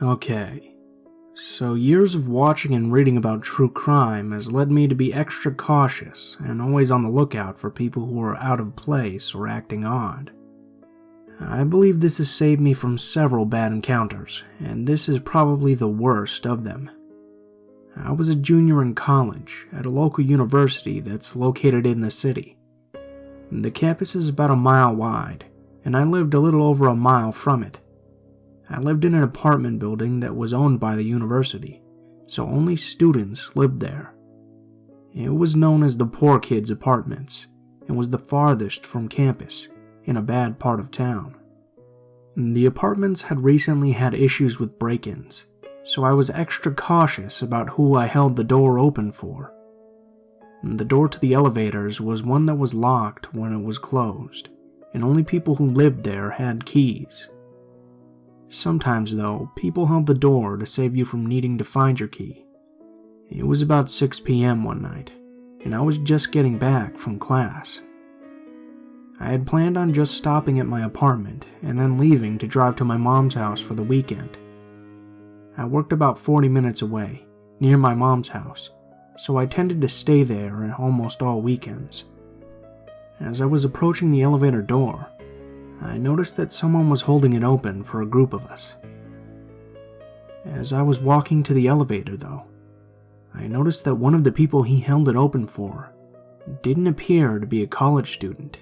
Okay, so years of watching and reading about true crime has led me to be extra cautious and always on the lookout for people who are out of place or acting odd. I believe this has saved me from several bad encounters, and this is probably the worst of them. I was a junior in college at a local university that's located in the city. The campus is about a mile wide, and I lived a little over a mile from it. I lived in an apartment building that was owned by the university, so only students lived there. It was known as the poor kids' apartments, and was the farthest from campus, in a bad part of town. The apartments had recently had issues with break-ins, so I was extra cautious about who I held the door open for. The door to the elevators was one that was locked when it was closed, and only people who lived there had keys. Sometimes, though, people held the door to save you from needing to find your key. It was about 6 p.m. one night, and I was just getting back from class. I had planned on just stopping at my apartment and then leaving to drive to my mom's house for the weekend. I worked about 40 minutes away, near my mom's house, so I tended to stay there almost all weekends. As I was approaching the elevator door, I noticed that someone was holding it open for a group of us. As I was walking to the elevator, though, I noticed that one of the people he held it open for didn't appear to be a college student.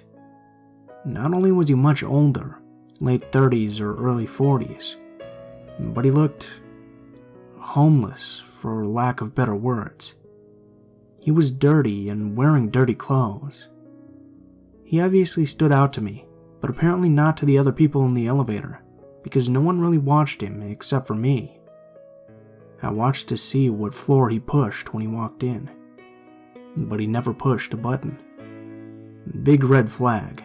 Not only was he much older, late 30s or early 40s, but he looked homeless, for lack of better words. He was dirty and wearing dirty clothes. He obviously stood out to me, but apparently not to the other people in the elevator, because no one really watched him except for me. I watched to see what floor he pushed when he walked in, but he never pushed a button. Big red flag.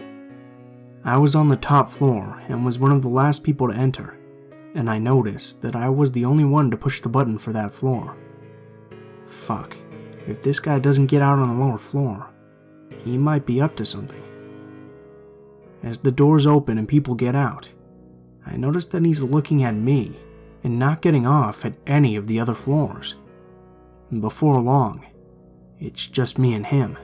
I was on the top floor and was one of the last people to enter, and I noticed that I was the only one to push the button for that floor. Fuck, if this guy doesn't get out on the lower floor, he might be up to something. As the doors open and people get out, I notice that he's looking at me and not getting off at any of the other floors. And before long, it's just me and him.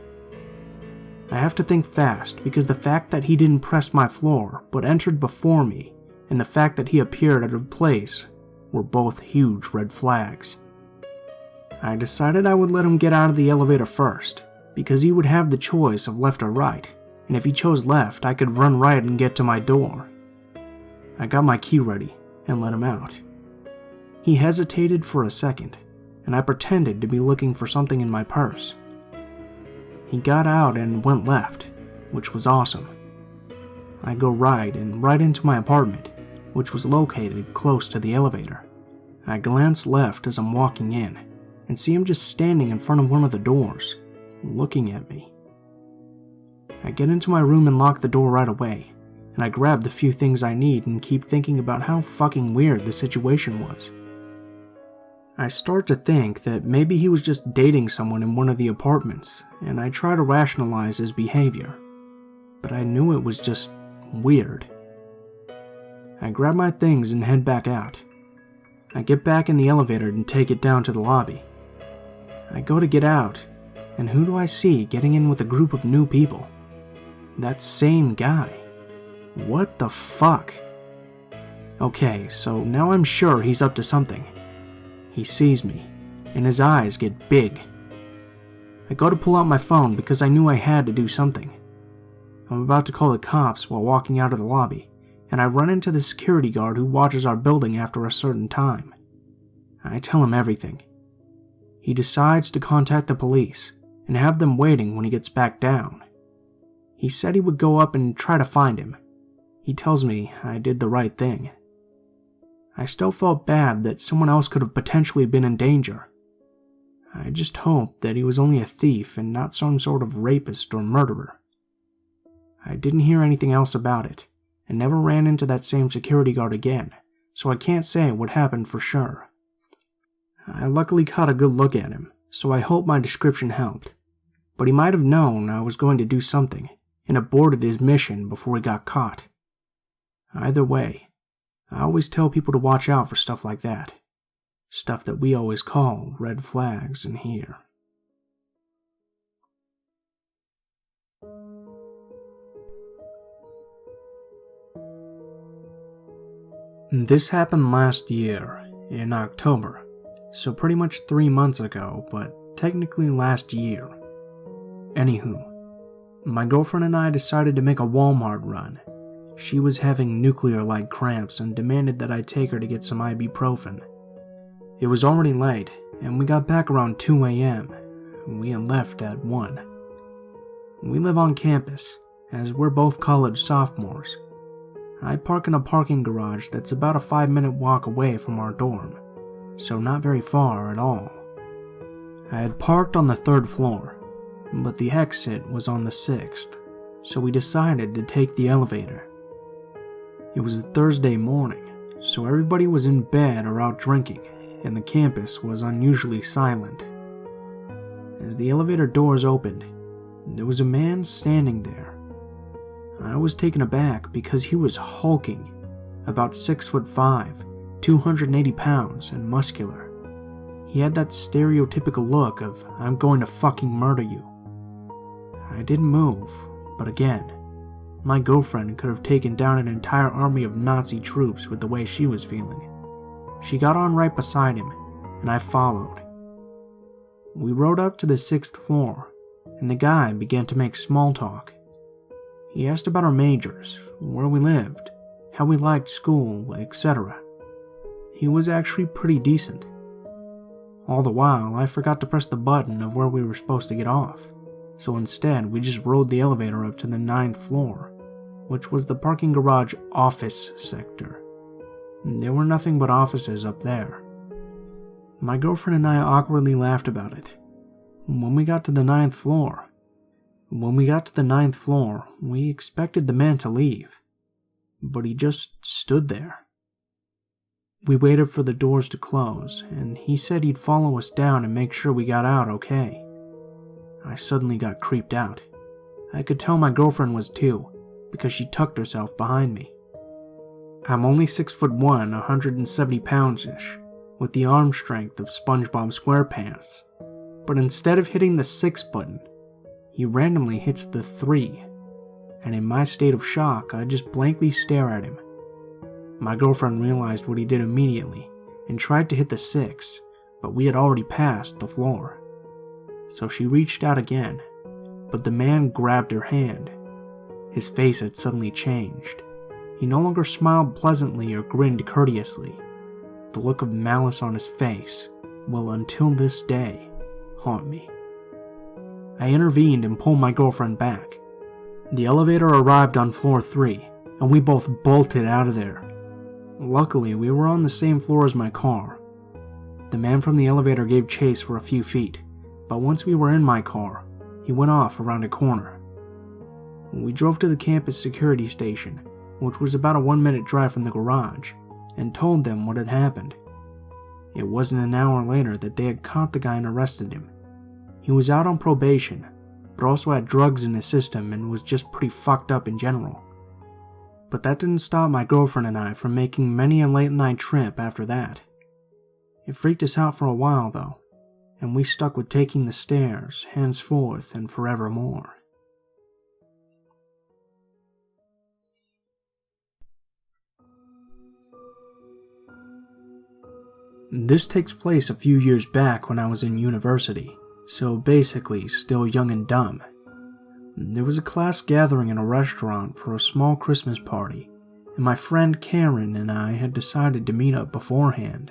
I have to think fast because the fact that he didn't press my floor but entered before me and the fact that he appeared out of place were both huge red flags. I decided I would let him get out of the elevator first because he would have the choice of left or right, and if he chose left, I could run right and get to my door. I got my key ready and let him out. He hesitated for a second, and I pretended to be looking for something in my purse. He got out and went left, which was awesome. I go right and right into my apartment, which was located close to the elevator. I glance left as I'm walking in, and see him just standing in front of one of the doors, looking at me. I get into my room and lock the door right away, and I grab the few things I need and keep thinking about how fucking weird the situation was. I start to think that maybe he was just dating someone in one of the apartments, and I try to rationalize his behavior, but I knew it was just weird. I grab my things and head back out. I get back in the elevator and take it down to the lobby. I go to get out, and who do I see getting in with a group of new people? That same guy. What the fuck? Okay, so now I'm sure he's up to something. He sees me, and his eyes get big. I go to pull out my phone because I knew I had to do something. I'm about to call the cops while walking out of the lobby, and I run into the security guard who watches our building after a certain time. I tell him everything. He decides to contact the police and have them waiting when he gets back down. He said he would go up and try to find him. He tells me I did the right thing. I still felt bad that someone else could have potentially been in danger. I just hoped that he was only a thief and not some sort of rapist or murderer. I didn't hear anything else about it, and never ran into that same security guard again, so I can't say what happened for sure. I luckily caught a good look at him, so I hope my description helped. But he might have known I was going to do something, and aborted his mission before he got caught. Either way, I always tell people to watch out for stuff like that. Stuff that we always call red flags in here. This happened last year, in October, so pretty much 3 months ago, but technically last year. Anywho, my girlfriend and I decided to make a Walmart run. She was having nuclear-like cramps and demanded that I take her to get some ibuprofen. It was already late, and we got back around 2 a.m. We had left at 1. We live on campus, as we're both college sophomores. I park in a parking garage that's about a 5-minute walk away from our dorm, so not very far at all. I had parked on the 3rd floor, but the exit was on the 6th, so we decided to take the elevator. It was a Thursday morning, so everybody was in bed or out drinking, and the campus was unusually silent. As the elevator doors opened, there was a man standing there. I was taken aback because he was hulking, about 6'5", 280 pounds, and muscular. He had that stereotypical look of, I'm going to fucking murder you. I didn't move, but again, my girlfriend could have taken down an entire army of Nazi troops with the way she was feeling. She got on right beside him, and I followed. We rode up to the 6th floor, and the guy began to make small talk. He asked about our majors, where we lived, how we liked school, etc. He was actually pretty decent. All the while, I forgot to press the button of where we were supposed to get off, so instead we just rode the elevator up to the 9th floor, which was the parking garage office sector. There were nothing but offices up there. My girlfriend and I awkwardly laughed about it. When we got to the 9th floor, we expected the man to leave, but he just stood there. We waited for the doors to close, and he said he'd follow us down and make sure we got out okay. I suddenly got creeped out. I could tell my girlfriend was too, because she tucked herself behind me. I'm only 6'1", 170 pounds-ish, with the arm strength of SpongeBob SquarePants, but instead of hitting the 6 button, he randomly hits the 3, and in my state of shock, I just blankly stare at him. My girlfriend realized what he did immediately and tried to hit the 6, but we had already passed the floor. So she reached out again, but the man grabbed her hand. His face had suddenly changed. He no longer smiled pleasantly or grinned courteously. The look of malice on his face will, until this day, haunt me. I intervened and pulled my girlfriend back. The elevator arrived on floor 3, and we both bolted out of there. Luckily, we were on the same floor as my car. The man from the elevator gave chase for a few feet, but once we were in my car, he went off around a corner. We drove to the campus security station, which was about a 1-minute drive from the garage, and told them what had happened. It wasn't an hour later that they had caught the guy and arrested him. He was out on probation, but also had drugs in his system and was just pretty fucked up in general. But that didn't stop my girlfriend and I from making many a late-night trip after that. It freaked us out for a while though, and we stuck with taking the stairs henceforth and forevermore. This takes place a few years back when I was in university, so basically still young and dumb. There was a class gathering in a restaurant for a small Christmas party, and my friend Karen and I had decided to meet up beforehand.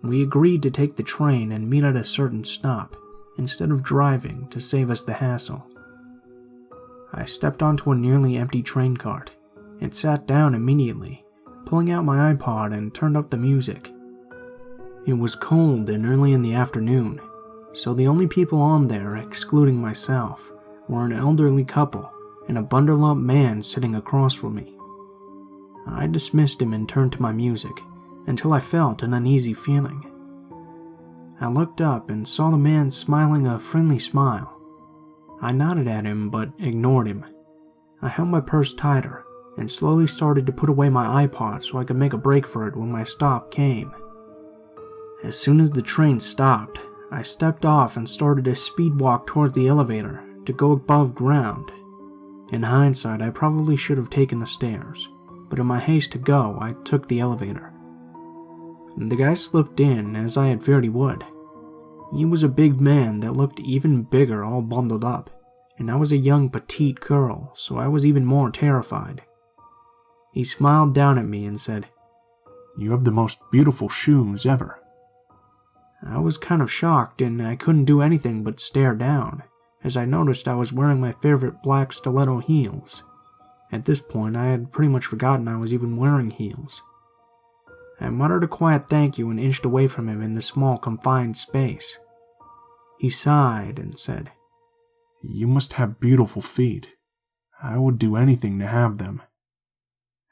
We agreed to take the train and meet at a certain stop, instead of driving to save us the hassle. I stepped onto a nearly empty train cart, and sat down immediately, pulling out my iPod and turned up the music. It was cold and early in the afternoon, so the only people on there, excluding myself, were an elderly couple and a bundle-up man sitting across from me. I dismissed him and turned to my music, until I felt an uneasy feeling. I looked up and saw the man smiling a friendly smile. I nodded at him but ignored him. I held my purse tighter, and slowly started to put away my iPod so I could make a break for it when my stop came. As soon as the train stopped, I stepped off and started a speed walk towards the elevator to go above ground. In hindsight, I probably should have taken the stairs, but in my haste to go, I took the elevator. The guy slipped in as I had feared he would. He was a big man that looked even bigger all bundled up, and I was a young petite girl, so I was even more terrified. He smiled down at me and said, "You have the most beautiful shoes ever." I was kind of shocked and I couldn't do anything but stare down, as I noticed I was wearing my favorite black stiletto heels. At this point, I had pretty much forgotten I was even wearing heels. I muttered a quiet thank you and inched away from him in the small confined space. He sighed and said, "You must have beautiful feet. I would do anything to have them."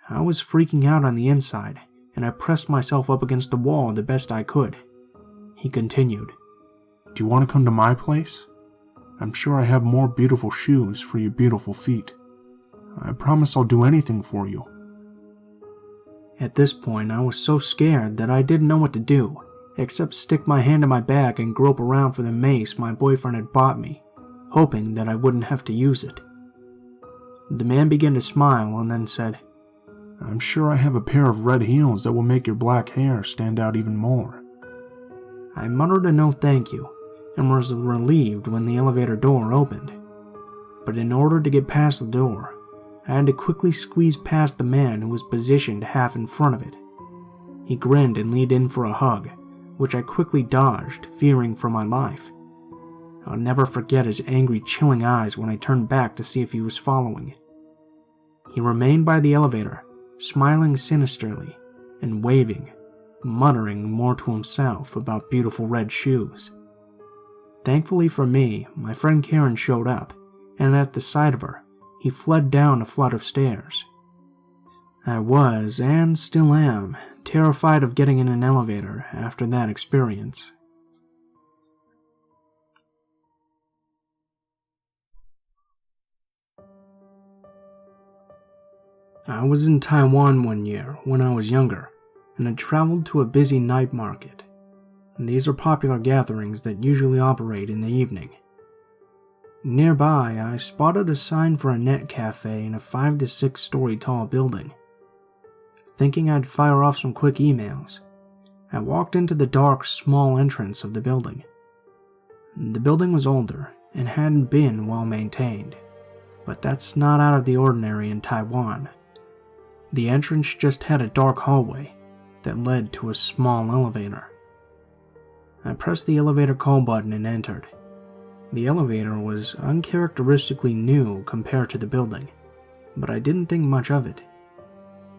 I was freaking out on the inside, and I pressed myself up against the wall the best I could. He continued, "Do you want to come to my place? I'm sure I have more beautiful shoes for your beautiful feet. I promise I'll do anything for you." At this point, I was so scared that I didn't know what to do, except stick my hand in my bag and grope around for the mace my boyfriend had bought me, hoping that I wouldn't have to use it. The man began to smile and then said, "I'm sure I have a pair of red heels that will make your black hair stand out even more." I muttered a no thank you, and was relieved when the elevator door opened. But in order to get past the door, I had to quickly squeeze past the man who was positioned half in front of it. He grinned and leaned in for a hug, which I quickly dodged, fearing for my life. I'll never forget his angry, chilling eyes when I turned back to see if he was following. He remained by the elevator, smiling sinisterly and waving, muttering more to himself about beautiful red shoes. Thankfully for me, my friend Karen showed up, and at the sight of her, he fled down a flight of stairs. I was, and still am, terrified of getting in an elevator after that experience. I was in Taiwan one year when I was younger, and I traveled to a busy night market. These are popular gatherings that usually operate in the evening. Nearby, I spotted a sign for a net cafe in a 5 to 6 story tall building. Thinking I'd fire off some quick emails, I walked into the dark, small entrance of the building. The building was older and hadn't been well maintained, but that's not out of the ordinary in Taiwan. The entrance just had a dark hallway that led to a small elevator. I pressed the elevator call button and entered. The elevator was uncharacteristically new compared to the building, but I didn't think much of it.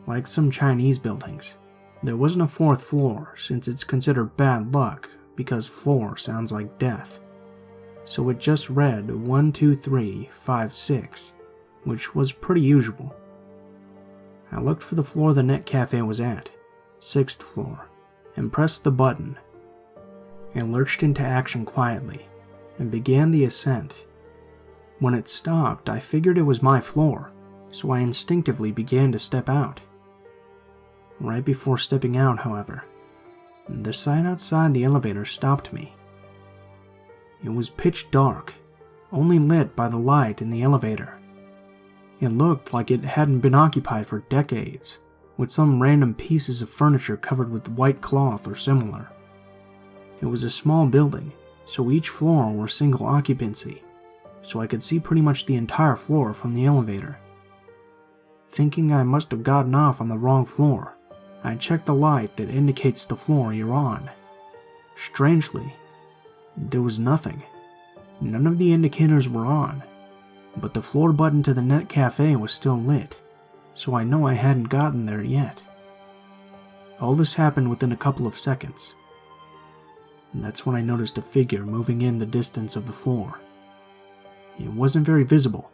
Like some Chinese buildings, there wasn't a 4th floor since it's considered bad luck because 4 sounds like death. So it just read 1, 2, 3, 5, 6, which was pretty usual. I looked for the floor the net cafe was at, 6th floor, and pressed the button. It lurched into action quietly and began the ascent. When it stopped, I figured it was my floor, so I instinctively began to step out. Right before stepping out, however, the sign outside the elevator stopped me. It was pitch dark, only lit by the light in the elevator. It looked like it hadn't been occupied for decades, with some random pieces of furniture covered with white cloth or similar. It was a small building, so each floor were single occupancy, so I could see pretty much the entire floor from the elevator. Thinking I must have gotten off on the wrong floor, I checked the light that indicates the floor you're on. Strangely, there was nothing. None of the indicators were on, but the floor button to the net cafe was still lit, so I know I hadn't gotten there yet. All this happened within a couple of seconds. And that's when I noticed a figure moving in the distance of the floor. It wasn't very visible,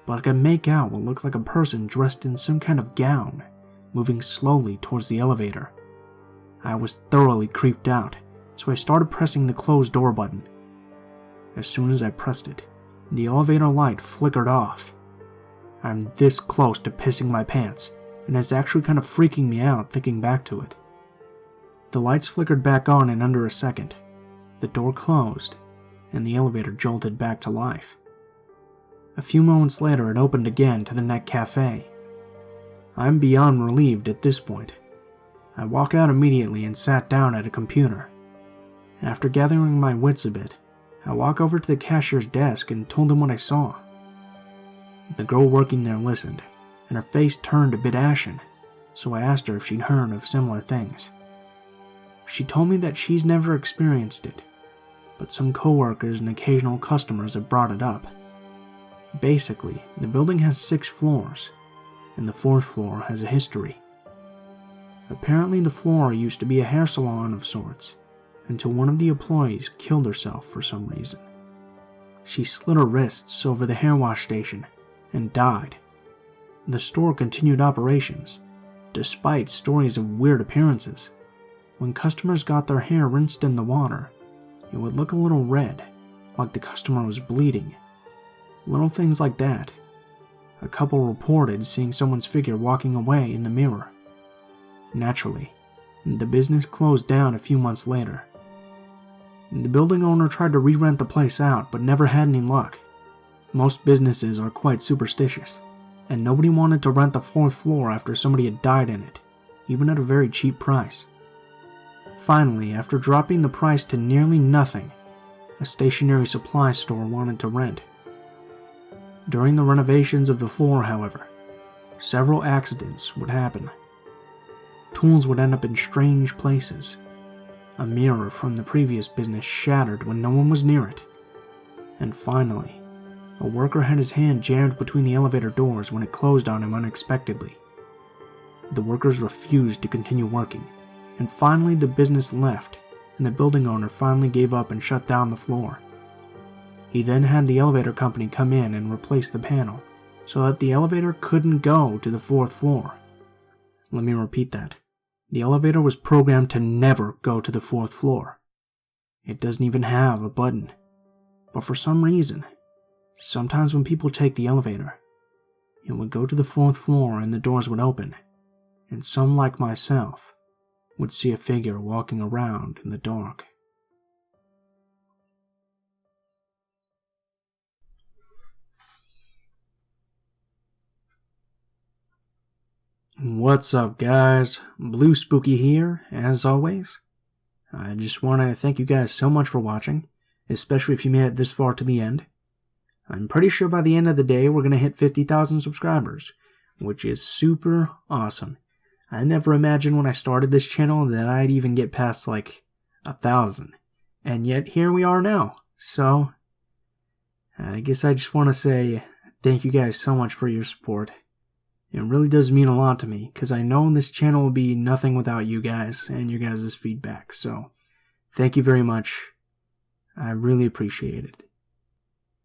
but I could make out what looked like a person dressed in some kind of gown, moving slowly towards the elevator. I was thoroughly creeped out, so I started pressing the closed door button. As soon as I pressed it, the elevator light flickered off. I'm this close to pissing my pants, and it's actually kind of freaking me out thinking back to it. The lights flickered back on in under a second, the door closed, and the elevator jolted back to life. A few moments later, it opened again to the Net Cafe. I'm beyond relieved at this point. I walk out immediately and sat down at a computer. After gathering my wits a bit, I walk over to the cashier's desk and told him what I saw. The girl working there listened, and her face turned a bit ashen, so I asked her if she'd heard of similar things. She told me that she's never experienced it, but some coworkers and occasional customers have brought it up. Basically, the building has 6 floors, and the 4th floor has a history. Apparently the floor used to be a hair salon of sorts, until one of the employees killed herself for some reason. She slit her wrists over the hair wash station and died. The store continued operations, despite stories of weird appearances. When customers got their hair rinsed in the water, it would look a little red, like the customer was bleeding. Little things like that. A couple reported seeing someone's figure walking away in the mirror. Naturally, the business closed down a few months later. The building owner tried to re-rent the place out, but never had any luck. Most businesses are quite superstitious, and nobody wanted to rent the 4th floor after somebody had died in it, even at a very cheap price. Finally, after dropping the price to nearly nothing, a stationery supply store wanted to rent. During the renovations of the floor, however, several accidents would happen. Tools would end up in strange places. A mirror from the previous business shattered when no one was near it. And finally, a worker had his hand jammed between the elevator doors when it closed on him unexpectedly. The workers refused to continue working, and finally the business left, and the building owner finally gave up and shut down the floor. He then had the elevator company come in and replace the panel, so that the elevator couldn't go to the 4th floor. Let me repeat that. The elevator was programmed to never go to the 4th floor. It doesn't even have a button. But for some reason, sometimes when people take the elevator, it would go to the 4th floor and the doors would open, and some like myself would see a figure walking around in the dark. What's up, guys? Blue Spooky here, as always. I just want to thank you guys so much for watching, especially if you made it this far to the end. I'm pretty sure by the end of the day we're going to hit 50,000 subscribers, which is super awesome. I never imagined when I started this channel that I'd even get past like 1,000, and yet here we are now. So, I guess I just want to say thank you guys so much for your support. It really does mean a lot to me, because I know this channel will be nothing without you guys and your guys' feedback, so thank you very much. I really appreciate it.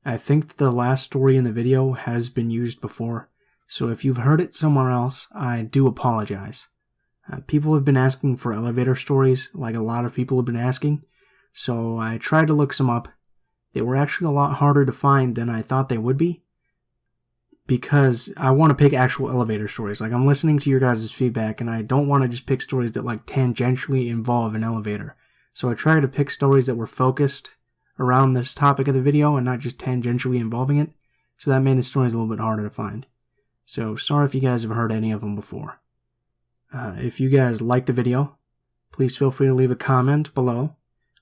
I think the last story in the video has been used before, so if you've heard it somewhere else, I do apologize. People have been asking for elevator stories, like a lot of people have been asking, so I tried to look some up. They were actually a lot harder to find than I thought they would be, because I want to pick actual elevator stories. Like, I'm listening to your guys' feedback, and I don't want to just pick stories that like tangentially involve an elevator. So I try to pick stories that were focused around this topic of the video and not just tangentially involving it. So that made the stories a little bit harder to find. So sorry if you guys have heard any of them before. If you guys like the video, please feel free to leave a comment below,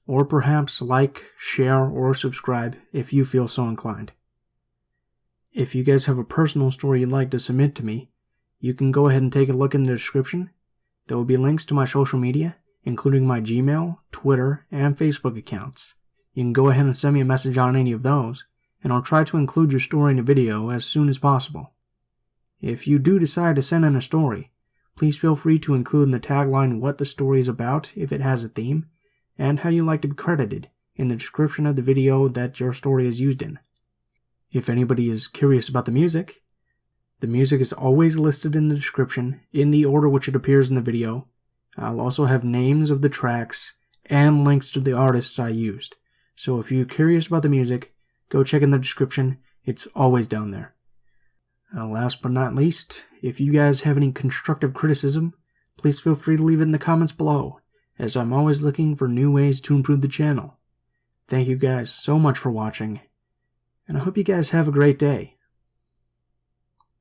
or perhaps like, share, or subscribe if you feel so inclined. If you guys have a personal story you'd like to submit to me, you can go ahead and take a look in the description. There will be links to my social media, including my Gmail, Twitter, and Facebook accounts. You can go ahead and send me a message on any of those, and I'll try to include your story in a video as soon as possible. If you do decide to send in a story, please feel free to include in the tagline what the story is about if it has a theme, and how you like to be credited in the description of the video that your story is used in. If anybody is curious about the music is always listed in the description in the order which it appears in the video. I'll also have names of the tracks and links to the artists I used. So if you're curious about the music, go check in the description. It's always down there. Last but not least, if you guys have any constructive criticism, please feel free to leave it in the comments below, as I'm always looking for new ways to improve the channel. Thank you guys so much for watching, and I hope you guys have a great day.